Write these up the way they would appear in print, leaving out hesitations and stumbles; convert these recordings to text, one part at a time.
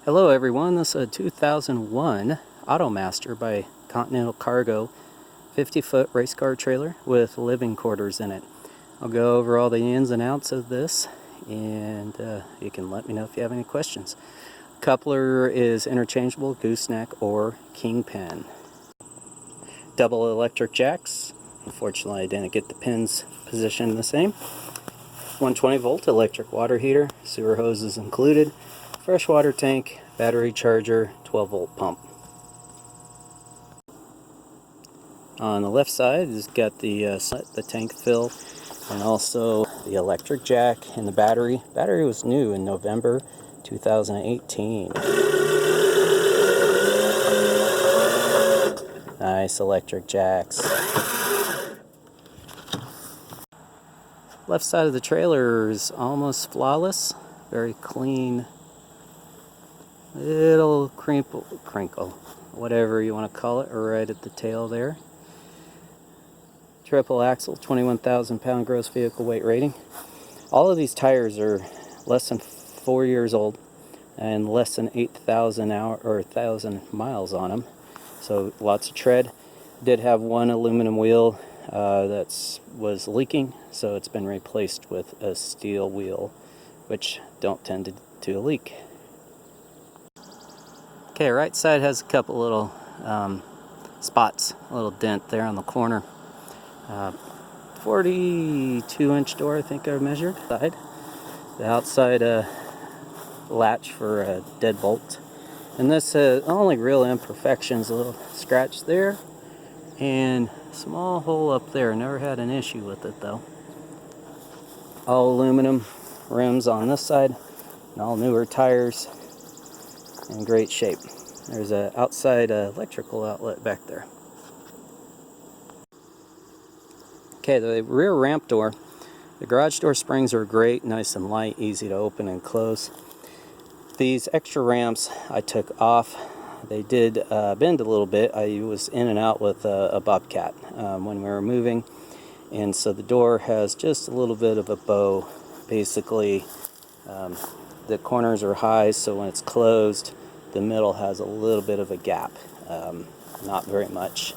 Hello everyone, this is a 2001 Automaster by Continental Cargo 50-foot race car trailer with living quarters in it. I'll go over all the ins and outs of this and you can let me know if you have any questions. Coupler is interchangeable, gooseneck or kingpin. Double electric jacks. Unfortunately I didn't get the pins positioned the same. 120 volt electric water heater, sewer hoses included. Freshwater tank, battery charger, 12 volt pump. On the left side has got the tank fill and also the electric jack and the battery. Battery was new in November 2018. Nice electric jacks. Left side of the trailer is almost flawless, very clean. Little crinkle, whatever you want to call it, right at the tail there. Triple axle, 21,000 pound gross vehicle weight rating. All of these tires are less than 4 years old and less than 8,000 miles on them, so lots of tread. Did have one aluminum wheel that was leaking, so it's been replaced with a steel wheel, which don't tend to leak. Okay, right side has a couple little spots, a little dent there on the corner. 42-inch door, I think I measured. The outside latch for a deadbolt. And this only real imperfections, a little scratch there and small hole up there. Never had an issue with it though. All aluminum rims on this side and all newer tires. In great shape. There's an outside electrical outlet back there. Okay, the rear ramp door. The garage door springs are great, nice and light, easy to open and close. These extra ramps I took off. They did bend a little bit. I was in and out with a Bobcat when we were moving, and so the door has just a little bit of a bow. Basically, the corners are high, so when it's closed, the middle has a little bit of a gap, not very much.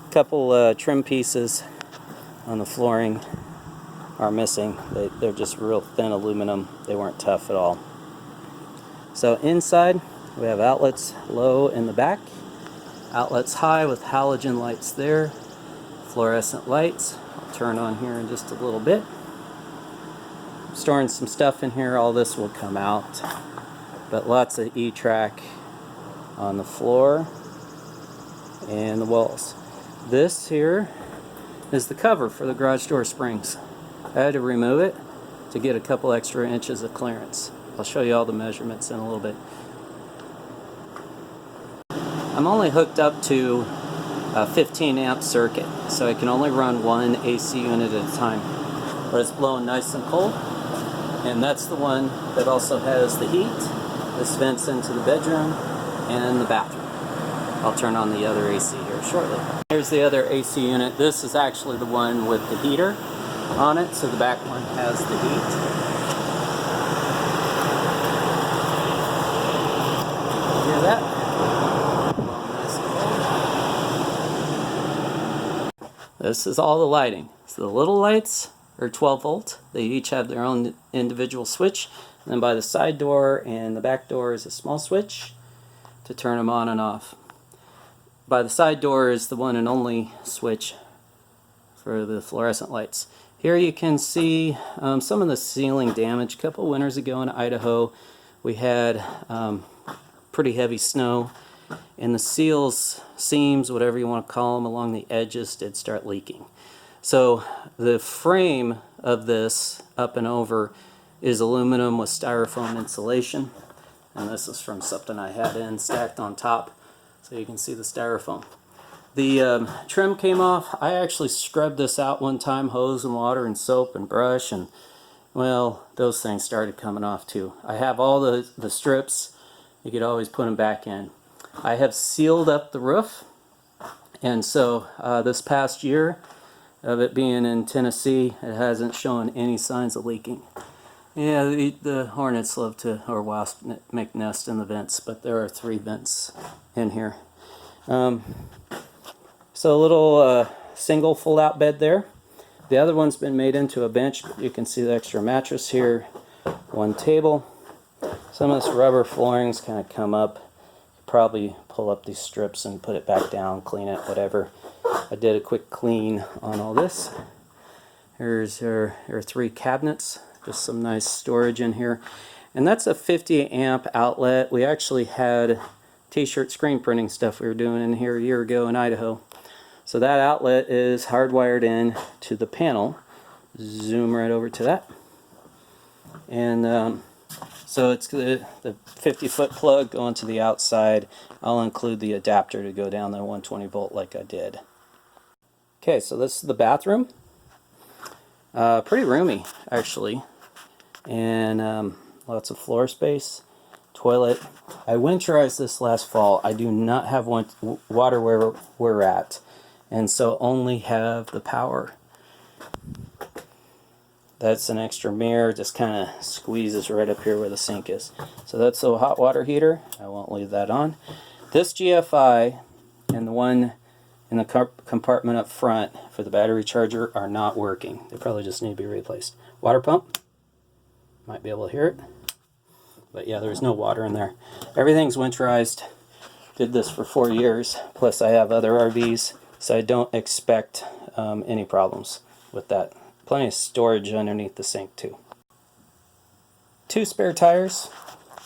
A couple trim pieces on the flooring are missing. They're just real thin aluminum. They weren't tough at all. So inside, we have outlets low in the back, outlets high with halogen lights there, fluorescent lights. I'll turn on here in just a little bit. Storing some stuff in here, all this will come out, but lots of E-track on the floor and the walls. This here is the cover for the garage door springs. I had to remove it to get a couple extra inches of clearance. I'll show you all the measurements in a little bit. I'm only hooked up to a 15 amp circuit, so I can only run one AC unit at a time, but it's blowing nice and cold. And that's the one that also has the heat. This vents into the bedroom and the bathroom. I'll turn on the other AC here shortly. Here's the other AC unit. This is actually the one with the heater on it, so the back one has the heat. Hear that? This is all the lighting. So the little lights are 12 volt. They each have their own individual switch. And then by the side door and the back door is a small switch to turn them on and off. By the side door is the one and only switch for the fluorescent lights. Here you can see some of the ceiling damage. A couple winters ago in Idaho, we had pretty heavy snow, and the seams, whatever you want to call them, along the edges did start leaking. So the frame of this up and over is aluminum with styrofoam insulation, and this is from something I had stacked on top, so you can see the styrofoam. The trim came off. I actually scrubbed this out one time, hose and water and soap and brush, and well, those things started coming off too. I have all the strips. You could always put them back in. I have sealed up the roof, and so this past year of it being in Tennessee, it hasn't shown any signs of leaking. Yeah, the hornets love to, or wasps, make nests in the vents, but there are 3 vents in here. So a little single fold-out bed there. The other one's been made into a bench. You can see the extra mattress here, 1 table. Some of this rubber flooring's kind of come up. Probably pull up these strips and put it back down, clean it, whatever. I did a quick clean on all this. Here's our 3 cabinets, just some nice storage in here. And that's a 50 amp outlet. We actually had t-shirt screen printing stuff we were doing in here a year ago in Idaho. So that outlet is hardwired in to the panel. Zoom right over to that. And so it's the 50-foot plug going to the outside. I'll include the adapter to go down the 120 volt like I did. Okay, so this is the bathroom. Pretty roomy, actually. And lots of floor space. Toilet. I winterized this last fall. I do not have water where we're at, and so only have the power. That's an extra mirror, just kind of squeezes right up here where the sink is. So that's a hot water heater. I won't leave that on. This GFI and the one in the compartment up front for the battery charger are not working. They probably just need to be replaced. Water pump. Might be able to hear it. But yeah, there's no water in there. Everything's winterized. Did this for 4 years. Plus I have other RVs, so I don't expect any problems with that. Plenty of storage underneath the sink too. 2 spare tires.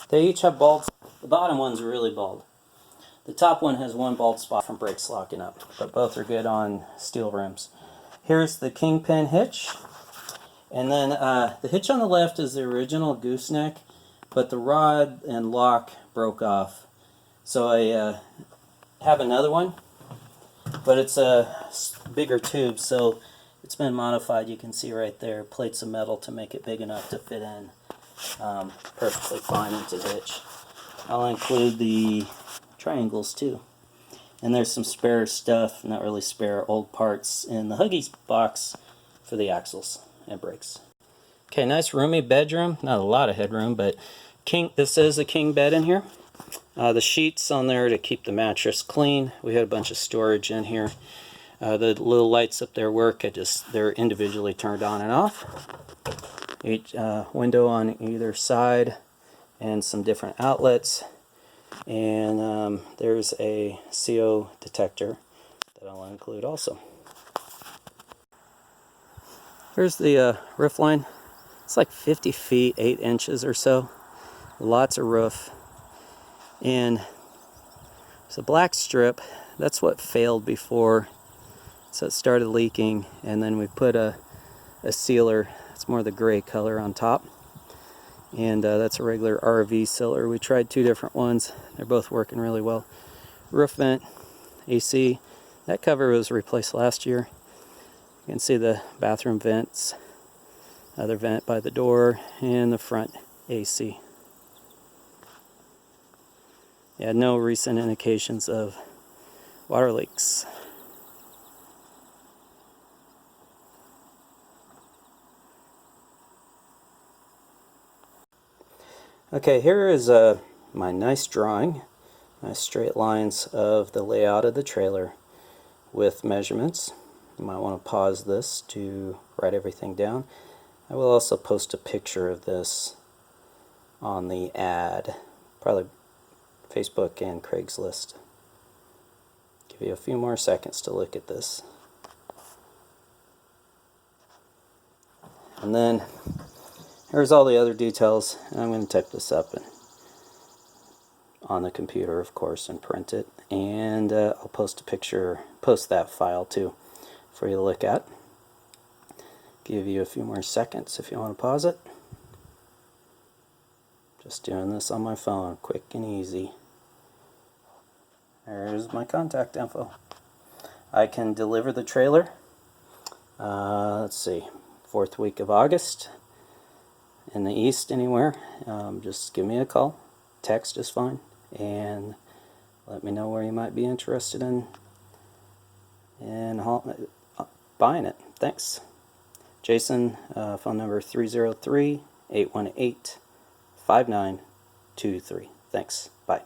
They each have bulbs. The bottom one's really bald. The top one has 1 bald spot from brakes locking up, but both are good on steel rims. Here's the Kingpin hitch. And then the hitch on the left is the original gooseneck, but the rod and lock broke off. So I have another one, but it's a bigger tube, so it's been modified. You can see right there, plates of metal to make it big enough to fit in perfectly fine into the hitch. I'll include the triangles too. And there's some spare stuff, not really spare, old parts in the Huggies box for the axles and brakes. Okay, nice roomy bedroom. Not a lot of headroom, but this is a king bed in here. The sheets on there to keep the mattress clean. We had a bunch of storage in here. The little lights up there work. They're individually turned on and off. Each window on either side, and some different outlets. And there's a CO detector that I'll include also. Here's the roof line. It's like 50 feet, 8 inches or so. Lots of roof. And it's a black strip. That's what failed before. So it started leaking, and then we put a sealer. It's more the gray color on top. And that's a regular RV sealer. We tried 2 different ones. They're both working really well. Roof vent, AC. That cover was replaced last year. You can see the bathroom vents, other vent by the door, and the front AC. Yeah, no recent indications of water leaks. Okay, here is my nice drawing, nice straight lines of the layout of the trailer with measurements. You might want to pause this to write everything down. I will also post a picture of this on the ad, probably Facebook and Craigslist. Give you a few more seconds to look at this. And then here's all the other details, and I'm going to type this up on the computer, of course, and print it. And I'll post that file too for you to look at. Give you a few more seconds if you want to pause it. Just doing this on my phone, quick and easy. There's my contact info. I can deliver the trailer, let's see, 4th week of August. In the east anywhere. Just give me a call. Text is fine. And let me know where you might be interested in buying it. Thanks. Jason, phone number 303 818-5923. Thanks. Bye.